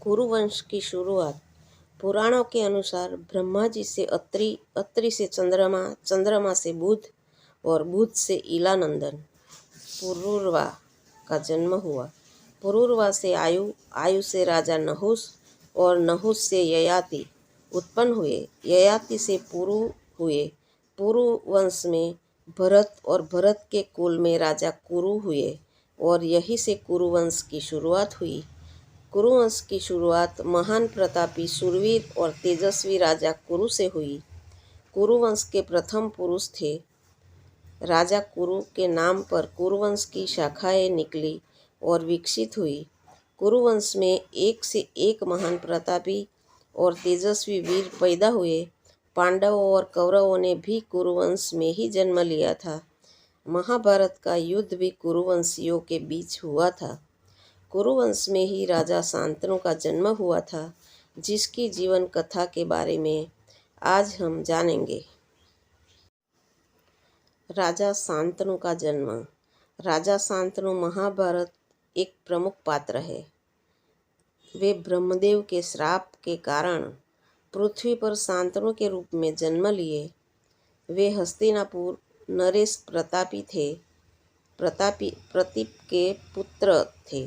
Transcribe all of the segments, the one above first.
कुरुवंश की शुरुआत। पुराणों के अनुसार ब्रह्मा जी से अत्रि, अत्रि से चंद्रमा, चंद्रमा से बुध और बुध से इलानंदन पुरुरवा का जन्म हुआ। पुरुरवा से आयु, आयु से राजा नहुस और नहुस से ययाति उत्पन्न हुए। ययाति से पुरु हुए। पुरु वंश में भरत और भरत के कुल में राजा कुरु हुए और यहीं से कुरुवंश की शुरुआत हुई। कुरुवंश की शुरुआत महान प्रतापी शूरवीर और तेजस्वी राजा कुरु से हुई। कुरुवंश के प्रथम पुरुष थे राजा कुरु के नाम पर कुरुवंश की शाखाएं निकली और विकसित हुई। कुरुवंश में एक से एक महान प्रतापी और तेजस्वी वीर पैदा हुए। पांडवों और कौरवों ने भी कुरुवंश में ही जन्म लिया था। महाभारत का युद्ध भी कुरुवंशियों के बीच हुआ था। कुरुवंश में ही राजा शांतनु का जन्म हुआ था, जिसकी जीवन कथा के बारे में आज हम जानेंगे। राजा शांतनु का जन्म। राजा शांतनु महाभारत एक प्रमुख पात्र है। वे ब्रह्मदेव के श्राप के कारण पृथ्वी पर शांतनु के रूप में जन्म लिए। वे हस्तिनापुर नरेश प्रतीप के पुत्र थे।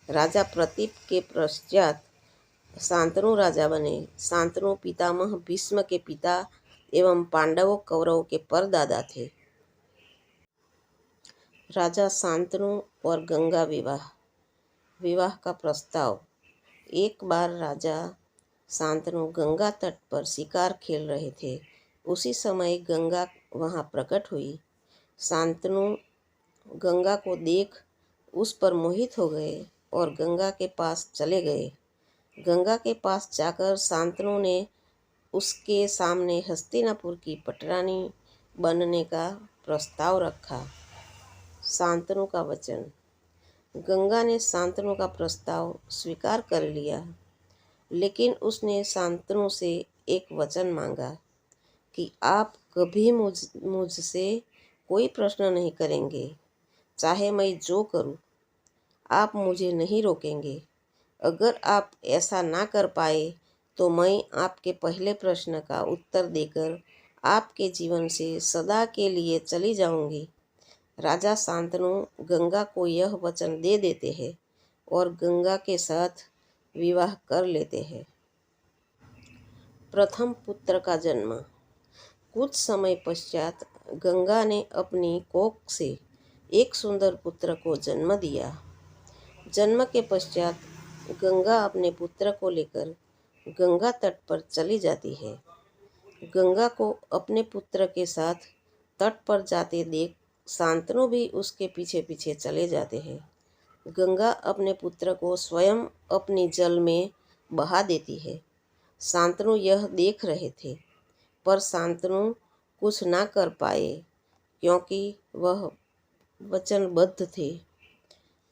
राजा प्रतीप के पश्चात शांतनु राजा बने। शांतनु पितामह भीष्म के पिता एवं पांडवों कौरवों के परदादा थे। राजा शांतनु और गंगा विवाह। विवाह का प्रस्ताव। एक बार राजा शांतनु गंगा तट पर शिकार खेल रहे थे। उसी समय गंगा वहां प्रकट हुई। शांतनु गंगा को देख उस पर मोहित हो गए और गंगा के पास चले गए। गंगा के पास जाकर शांतनु ने उसके सामने हस्तिनापुर की पटरानी बनने का प्रस्ताव रखा। शांतनु का वचन। गंगा ने शांतनु का प्रस्ताव स्वीकार कर लिया, लेकिन उसने शांतनु से एक वचन मांगा कि आप कभी मुझसे कोई प्रश्न नहीं करेंगे, चाहे मैं जो करूं, आप मुझे नहीं रोकेंगे। अगर आप ऐसा ना कर पाए तो मैं आपके पहले प्रश्न का उत्तर देकर आपके जीवन से सदा के लिए चली जाऊंगी। राजा शांतनु गंगा को यह वचन दे देते हैं और गंगा के साथ विवाह कर लेते हैं। प्रथम पुत्र का जन्म। कुछ समय पश्चात गंगा ने अपनी कोख से एक सुंदर पुत्र को जन्म दिया। जन्म के पश्चात गंगा अपने पुत्र को लेकर गंगा तट पर चली जाती है। गंगा को अपने पुत्र के साथ तट पर जाते देख शांतनु भी उसके पीछे पीछे चले जाते हैं। गंगा अपने पुत्र को स्वयं अपनी जल में बहा देती है। शांतनु यह देख रहे थे, पर शांतनु कुछ ना कर पाए क्योंकि वह वचनबद्ध थे।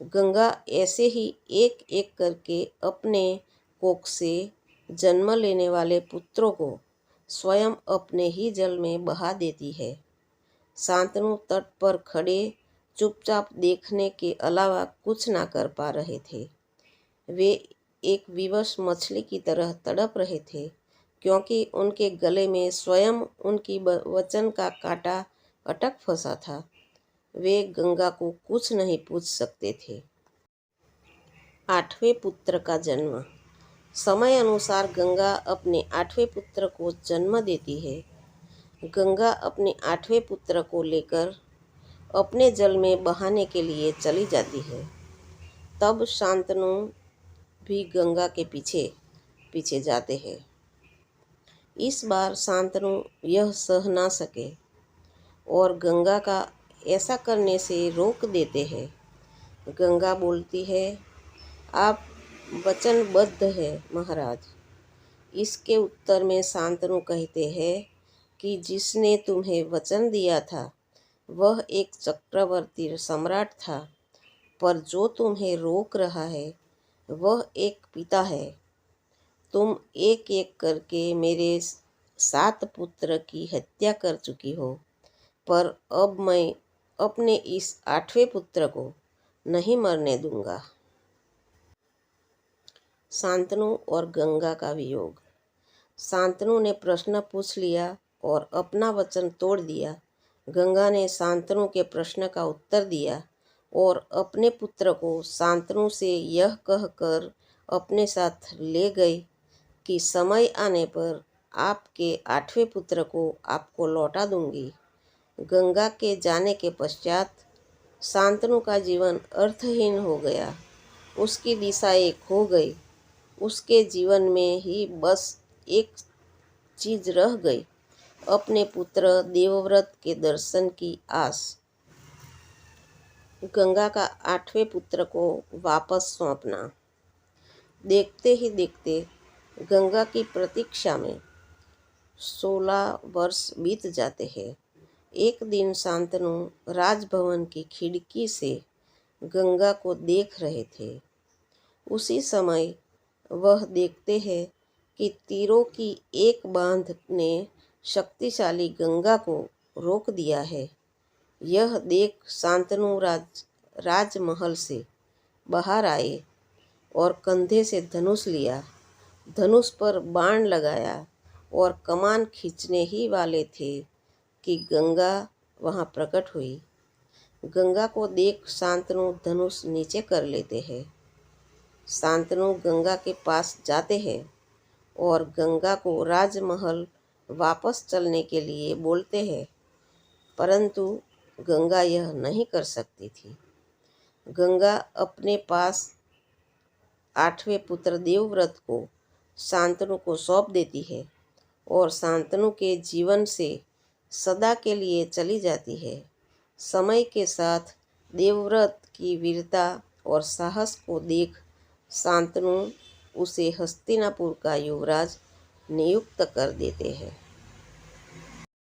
गंगा ऐसे ही एक एक करके अपने कोख से जन्म लेने वाले पुत्रों को स्वयं अपने ही जल में बहा देती है। शांतनु तट पर खड़े चुपचाप देखने के अलावा कुछ ना कर पा रहे थे। वे एक विवश मछली की तरह तड़प रहे थे, क्योंकि उनके गले में स्वयं उनकी वचन का कांटा अटक फंसा था। वे गंगा को कुछ नहीं पूछ सकते थे। आठवें पुत्र का जन्म। समय अनुसार गंगा अपने आठवें पुत्र को जन्म देती है। गंगा अपने आठवें पुत्र को लेकर अपने जल में बहाने के लिए चली जाती है। तब शांतनु भी गंगा के पीछे पीछे जाते हैं। इस बार शांतनु यह सह ना सके और गंगा का ऐसा करने से रोक देते हैं। गंगा बोलती है, आप वचनबद्ध है महाराज। इसके उत्तर में शांतनु कहते हैं कि जिसने तुम्हें वचन दिया था वह एक चक्रवर्ती सम्राट था, पर जो तुम्हें रोक रहा है वह एक पिता है। तुम एक एक करके मेरे 7 पुत्र की हत्या कर चुकी हो, पर अब मैं अपने इस 8वें पुत्र को नहीं मरने दूंगा। शांतनु और गंगा का वियोग। शांतनु ने प्रश्न पूछ लिया और अपना वचन तोड़ दिया। गंगा ने शांतनु के प्रश्न का उत्तर दिया और अपने पुत्र को शांतनु से यह कहकर अपने साथ ले गई कि समय आने पर आपके 8वें पुत्र को आपको लौटा दूंगी। गंगा के जाने के पश्चात शांतनु का जीवन अर्थहीन हो गया। उसकी दिशाएं खो गई। उसके जीवन में ही बस एक चीज रह गई, अपने पुत्र देवव्रत के दर्शन की आस। गंगा का 8वें पुत्र को वापस सौंपना। देखते ही देखते गंगा की प्रतीक्षा में 16 वर्ष बीत जाते हैं। एक दिन शांतनु राजभवन की खिड़की से गंगा को देख रहे थे। उसी समय वह देखते हैं कि तीरों की एक बांध ने शक्तिशाली गंगा को रोक दिया है। यह देख शांतनु राजमहल से बाहर आए और कंधे से धनुष लिया। धनुष पर बाण लगाया और कमान खींचने ही वाले थे कि गंगा वहां प्रकट हुई। गंगा को देख शांतनु धनुष नीचे कर लेते हैं। शांतनु गंगा के पास जाते हैं और गंगा को राजमहल वापस चलने के लिए बोलते हैं, परंतु गंगा यह नहीं कर सकती थी। गंगा अपने पास 8वें पुत्र देवव्रत को शांतनु को सौंप देती है और शांतनु के जीवन से सदा के लिए चली जाती है। समय के साथ देवव्रत की वीरता और साहस को देख शांतनु उसे हस्तिनापुर का युवराज नियुक्त कर देते हैं।